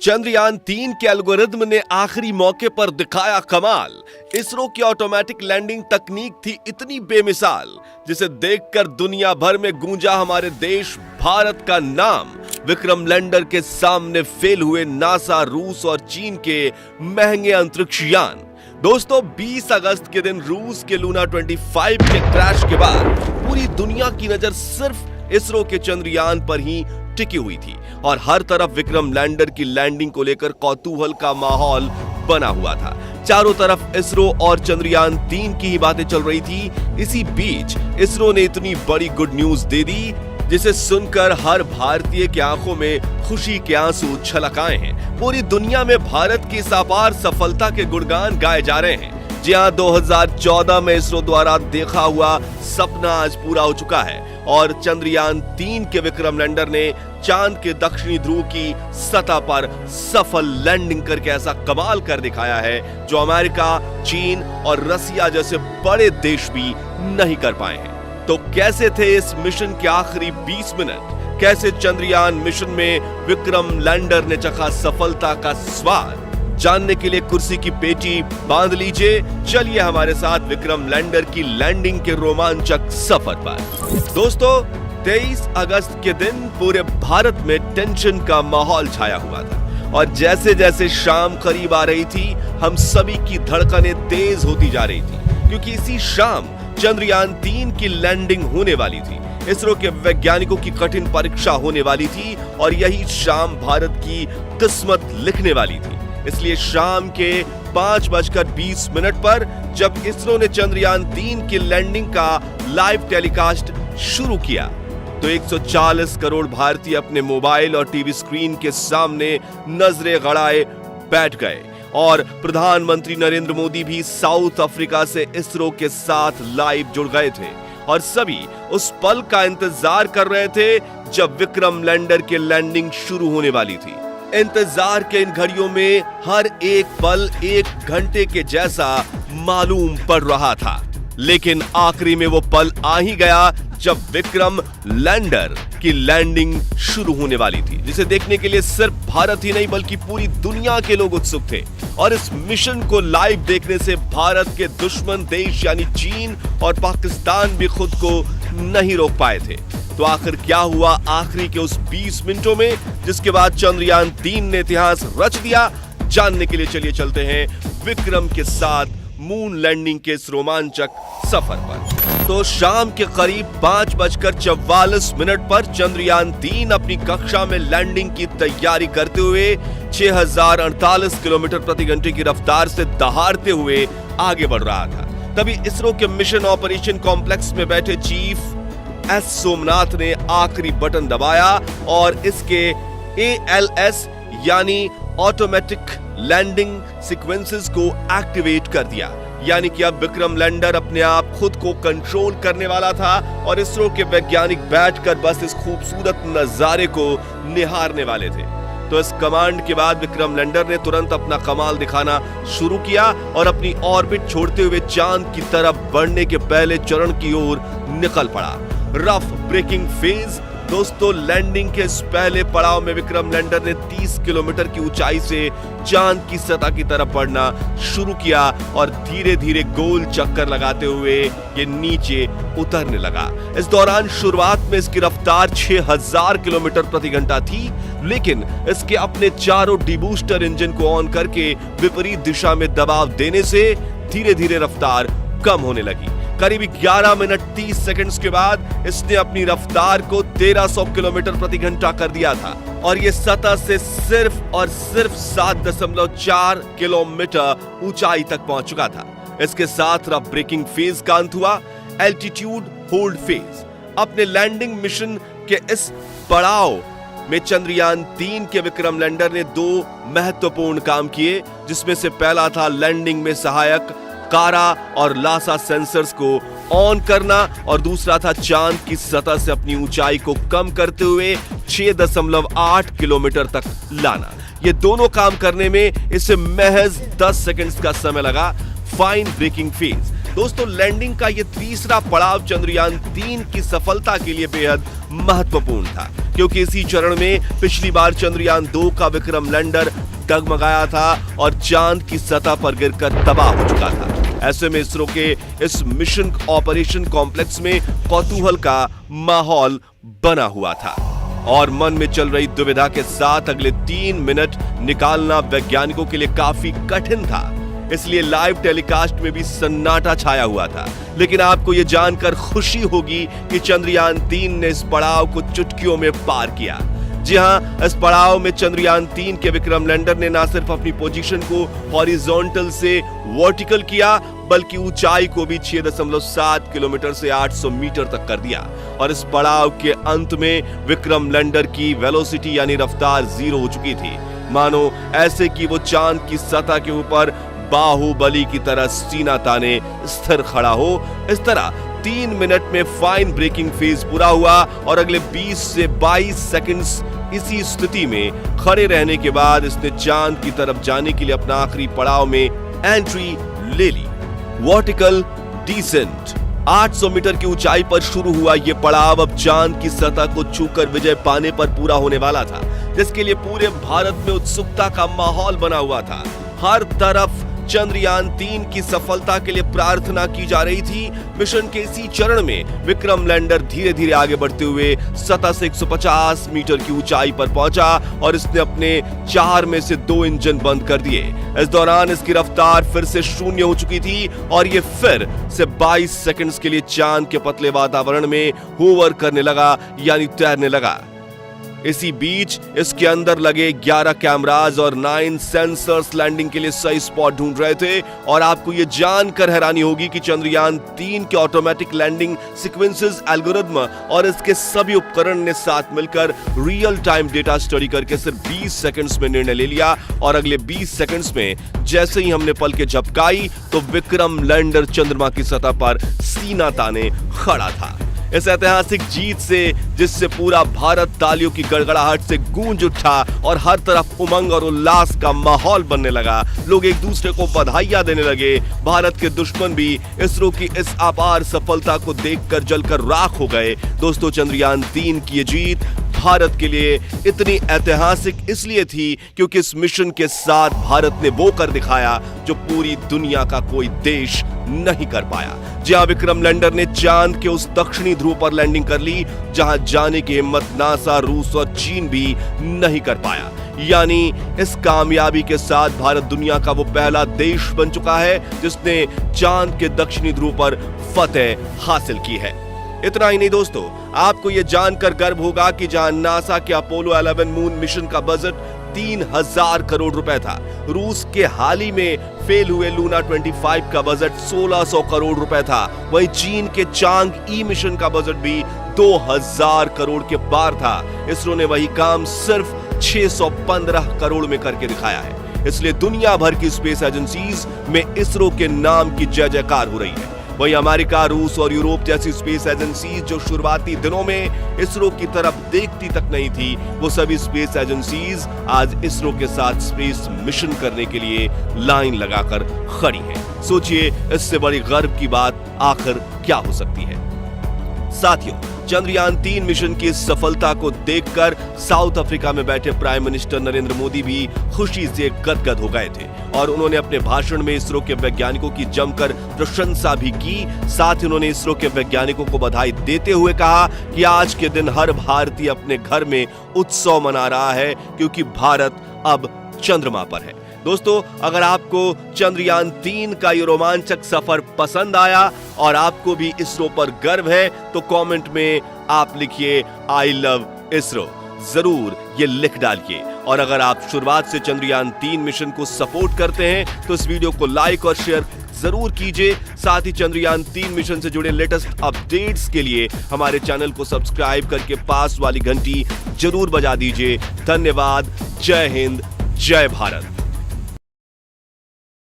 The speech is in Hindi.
चंद्रयान-3 के एल्गोरिदम ने आखिरी मौके पर दिखाया कमाल। इसरो की ऑटोमेटिक लैंडिंग तकनीक थी इतनी बेमिसाल, जिसे देखकर दुनिया भर में गूंजा हमारे देश भारत का नाम। विक्रम लैंडर के सामने फेल हुए नासा, रूस और चीन के महंगे अंतरिक्ष यान। दोस्तों, 20 अगस्त के दिन रूस के लूना 25 के क्रैश के बाद पूरी दुनिया की नजर सिर्फ इसरो के चंद्रयान पर ही टिकी हुई थी और हर तरफ विक्रम लैंडर की लैंडिंग को लेकर कौतूहल का माहौल बना हुआ था। चारों तरफ इसरो और चंद्रयान-3 की ही बातें चल रही थी। इसी बीच इसरो ने इतनी बड़ी गुड न्यूज दे दी, जिसे सुनकर हर भारतीय की आंखों में खुशी के आंसू छलक आए हैं। पूरी दुनिया में भारत की इस अपार सफलता के गुणगान गाए जा रहे हैं। जी हां, 2014 में इसरो द्वारा देखा हुआ सपना आज पूरा हो चुका है और चंद्रयान-3 के विक्रम लैंडर ने चांद के दक्षिणी ध्रुव की सतह पर सफल लैंडिंग करके ऐसा कमाल कर दिखाया है जो अमेरिका, चीन और रसिया जैसे बड़े देश भी नहीं कर पाए हैं। तो कैसे थे इस मिशन के आखिरी 20 मिनट? कैसे चंद्रयान मिशन में विक्रम लैंडर ने चखा सफलता का स्वाद? जानने के लिए कुर्सी की पेटी बांध लीजिए। चलिए हमारे साथ विक्रम लैंडर की लैंडिंग के रोमांचक सफर पर। दोस्तों, 23 अगस्त के दिन पूरे भारत में टेंशन का माहौल छाया हुआ था और जैसे जैसे शाम करीब आ रही थी, हम सभी की धड़कनें तेज होती जा रही थी, क्योंकि इसी शाम चंद्रयान-3 की लैंडिंग होने वाली थी। इसरो के वैज्ञानिकों की कठिन परीक्षा होने वाली थी और यही शाम भारत की किस्मत लिखने वाली थी। इसलिए शाम के 5:20 पर जब इसरो ने चंद्रयान-3 की लैंडिंग का लाइव टेलीकास्ट शुरू किया, तो 140 करोड़ भारतीय अपने मोबाइल और टीवी स्क्रीन के सामने नजरें गड़ाए बैठ गए और प्रधानमंत्री नरेंद्र मोदी भी साउथ अफ्रीका से इसरो के साथ लाइव जुड़ गए थे और सभी उस पल का इंतजार कर रहे थे जब विक्रम लैंडर की लैंडिंग शुरू होने वाली थी। इंतजार के इन घड़ियों में हर एक पल 1 घंटे के जैसा मालूम पड़ रहा था, लेकिन आखिरी में वो पल आ ही गया जब विक्रम लैंडर की लैंडिंग शुरू होने वाली थी, जिसे देखने के लिए सिर्फ भारत ही नहीं बल्कि पूरी दुनिया के लोग उत्सुक थे। और इस मिशन को लाइव देखने से भारत के दुश्मन देश यानी चीन और पाकिस्तान भी खुद को नहीं रोक पाए थे। तो आखिर क्या हुआ आखिरी के उस 20 मिनटों में, जिसके बाद चंद्रयान-3 ने इतिहास रच दिया? जानने के लिए चलिए चलते हैं विक्रम के साथ मून लैंडिंग के इस रोमांचक सफर पर। तो शाम के करीब 5:44 पर चंद्रयान-3 अपनी कक्षा में लैंडिंग की तैयारी करते हुए 6048 किलोमीटर प्रति घंटे की रफ्तार से दहाड़ते हुए आगे बढ़ रहा था। तभी इसरो के मिशन ऑपरेशन कॉम्प्लेक्स में बैठे चीफ एस सोमनाथ ने आखिरी बटन दबाया और इसके ALS यानी ऑटोमेटिक लैंडिंग सीक्वेंसेस को एक्टिवेट कर दिया। यानी कि अब विक्रम लैंडर अपने आप खुद को कंट्रोल करने वाला था और इसरो के वैज्ञानिक बैठकर बस इस खूबसूरत नजारे को निहारने वाले थे। तो इस कमांड के बाद विक्रम लैंडर ने तुरंत अपना कमाल दिखाना शुरू किया और अपनी ऑर्बिट छोड़ते हुए चांद की तरफ बढ़ने के पहले चरण की ओर निकल पड़ा। Rough breaking phase. दोस्तों, लैंडिंग के इस पहले पड़ाव में विक्रम लैंडर ने 30 किलोमीटर की ऊंचाई से चांद की सतह की तरफ बढ़ना शुरू किया और धीरे धीरे गोल चक्कर लगाते हुए ये नीचे उतरने लगा। इस दौरान शुरुआत में इसकी रफ्तार 6000 किलोमीटर प्रति घंटा थी, लेकिन इसके अपने चारों डिबूस्टर इंजन को ऑन करके विपरीत दिशा में दबाव देने से धीरे धीरे रफ्तार कम होने लगी। करीब 11 मिनट 30 सेकंड्स के बाद इसने अपनी रफ्तार को 1300 किलोमीटर प्रति घंटा कर दिया था और ये सतह से सिर्फ और सिर्फ 7.4 किलोमीटर ऊंचाई तक पहुंच चुका था। इसके साथ रफ ब्रेकिंग फेज का अंत हुआ। Altitude hold phase. अपने लैंडिंग मिशन के इस पड़ाव में चंद्रयान-3 के विक्रम लैंडर ने 2 महत्वपूर्ण काम किए, जिसमें से पहला था लैंडिंग में सहायक कारा और लासा सेंसर्स को ऑन करना और दूसरा था चांद की सतह से अपनी ऊंचाई को कम करते हुए 6.8 किलोमीटर तक लाना। ये दोनों काम करने में इसे महज 10 सेकंड्स का समय लगा। Fine braking phase. दोस्तों, लैंडिंग का ये तीसरा पड़ाव चंद्रयान-3 की सफलता के लिए बेहद महत्वपूर्ण था, क्योंकि इसी चरण में पिछली बार चंद्रयान 2 का विक्रम लैंडर डगमगाया था और चांद की सतह पर गिरकर तबाह हो चुका था। ऐसे में इसरो के इस मिशन ऑपरेशन कॉम्प्लेक्स में कौतूहल का माहौल बना हुआ था और मन में चल रही दुविधा के साथ अगले 3 मिनट निकालना वैज्ञानिकों के लिए काफी कठिन था। इसलिए लाइव टेलीकास्ट में भी सन्नाटा छाया हुआ था। लेकिन आपको यह जानकर खुशी होगी कि चंद्रयान 3 ने इस पड़ाव को चुटकियों में पार किया। जी हां, इस पड़ाव में चंद्रयान 3 के विक्रम लैंडर ने न सिर्फ अपनी पोजीशन को हॉरिजॉन्टल से वर्टिकल किया, बल्कि ऊंचाई को भी 6.7 किलोमीटर से 800 मीटर तक कर दिया। और इस पड़ाव के अंत में विक्रम लैंडर की वेलोसिटी यानी रफ्तार 0 हो चुकी थी, मानो ऐसे कि वो चांद की सतह के ऊपर बाहुबली की तरह सीना ताने स्थिर खड़ा हो। इस तरह 3 मिनट में फाइन ब्रेकिंग फेज पूरा हुआ और अगले 20 से 22 सेकंड्स इसी स्थिति में खड़े रहने के बाद इसने चांद की तरफ जाने के लिए अपना आखिरी पड़ाव में एंट्री ले ली, वर्टिकल डिसेंट। 800 मीटर की ऊंचाई पर शुरू हुआ यह पड़ाव अब चांद की सतह को छूकर विजय पाने पर पूरा होने वाला था, जिसके लिए पूरे भारत में उत्सुकता का माहौल बना हुआ था। हर तरफ चंद्रयान 3 की सफलता के लिए प्रार्थना की जा रही थी। मिशन के इसी चरण में विक्रम लैंडर धीरे धीरे आगे बढ़ते हुए सतह से 150 मीटर की ऊंचाई पर पहुंचा और इसने अपने 4 में से 2 इंजन बंद कर दिए। इस दौरान इसकी रफ्तार फिर से 0 हो चुकी थी और ये फिर से 22 सेकंड्स के लिए चांद के पतले वातावरण में होवर करने लगा, यानी तैरने लगा। इसी बीच इसके अंदर लगे 11 कैमरास और 9 सेंसर्स लैंडिंग के लिए सही स्पॉट ढूंढ रहे थे। और आपको यह जानकर हैरानी होगी कि चंद्रयान 3 के ऑटोमेटिक लैंडिंग सीक्वेंसेस एल्गोरिथम और इसके सभी उपकरण ने साथ मिलकर रियल टाइम डेटा स्टडी करके सिर्फ 20 सेकंड्स में निर्णय ले लिया। और अगले 20 सेकंड्स में जैसे ही हमने पलकें झपकाई तो विक्रम लैंडर चंद्रमा की सतह पर सीना ताने खड़ा था। इस ऐतिहासिक जीत से, जिससे पूरा भारत तालियों की गड़गड़ाहट से गूंज उठा और हर तरफ उमंग और उल्लास का माहौल बनने लगा, लोग एक दूसरे को बधाइयां देने लगे। भारत के दुश्मन भी इसरो की इस अपार सफलता को देखकर जलकर राख हो गए। दोस्तों, चंद्रयान 3 की ये जीत भारत के लिए इतनी ऐतिहासिक इसलिए थी क्योंकि इस मिशन के साथ भारत ने वो कर दिखाया जो पूरी दुनिया का कोई देश नहीं कर पाया। जहां विक्रम लैंडर ने चांद के उस दक्षिणी ध्रुव पर लैंडिंग कर ली जहां जाने की हिम्मत नासा, रूस और चीन भी नहीं कर पाया। यानी इस कामयाबी के साथ भारत दुनिया का वो पहला देश बन चुका है जिसने चांद के दक्षिणी ध्रुव पर फतेह हासिल की है। इतना ही नहीं दोस्तों, आपको यह जानकर गर्व होगा कि जहां नासा के अपोलो 11 मून मिशन का बजट 3000 करोड़ रुपए था, रूस के हाल ही में फेल हुए लूना 25 का बजट 1600 करोड़ रुपए था। वहीं चीन के चांग ई मिशन का बजट भी 2000 करोड़ के पार था। इसरो ने वही काम सिर्फ 615 करोड़ में करके दिखाया है। इसलिए दुनिया भर की स्पेस एजेंसीज में इसरो के नाम की जय जयकार हो रही है। वहीं अमेरिका, रूस और यूरोप जैसी स्पेस एजेंसीज जो शुरुआती दिनों में इसरो की तरफ देखती तक नहीं थी, वो सभी स्पेस एजेंसीज आज इसरो के साथ स्पेस मिशन करने के लिए लाइन लगाकर खड़ी हैं। सोचिए, इससे बड़ी गर्व की बात आखिर क्या हो सकती है। साथियों, चंद्रयान 3 मिशन की सफलता को देखकर साउथ अफ्रीका में बैठे प्राइम मिनिस्टर नरेंद्र मोदी भी खुशी से गदगद हो गए थे और उन्होंने अपने भाषण में इसरो के वैज्ञानिकों की जमकर प्रशंसा भी की। साथ ही उन्होंने इसरो के वैज्ञानिकों को बधाई देते हुए कहा कि आज के दिन हर भारतीय अपने घर में उत्सव मना रहा है क्योंकि भारत अब चंद्रमा पर है। दोस्तों, अगर आपको चंद्रयान 3 का ये रोमांचक सफर पसंद आया और आपको भी इसरो पर गर्व है तो कमेंट में आप लिखिए आई लव इसरो, जरूर ये लिख डालिए। और अगर आप शुरुआत से चंद्रयान 3 मिशन को सपोर्ट करते हैं तो इस वीडियो को लाइक और शेयर जरूर कीजिए। साथ ही चंद्रयान 3 मिशन से जुड़े लेटेस्ट अपडेट्स के लिए हमारे चैनल को सब्सक्राइब करके पास वाली घंटी जरूर बजा दीजिए। धन्यवाद। जय हिंद, जय भारत।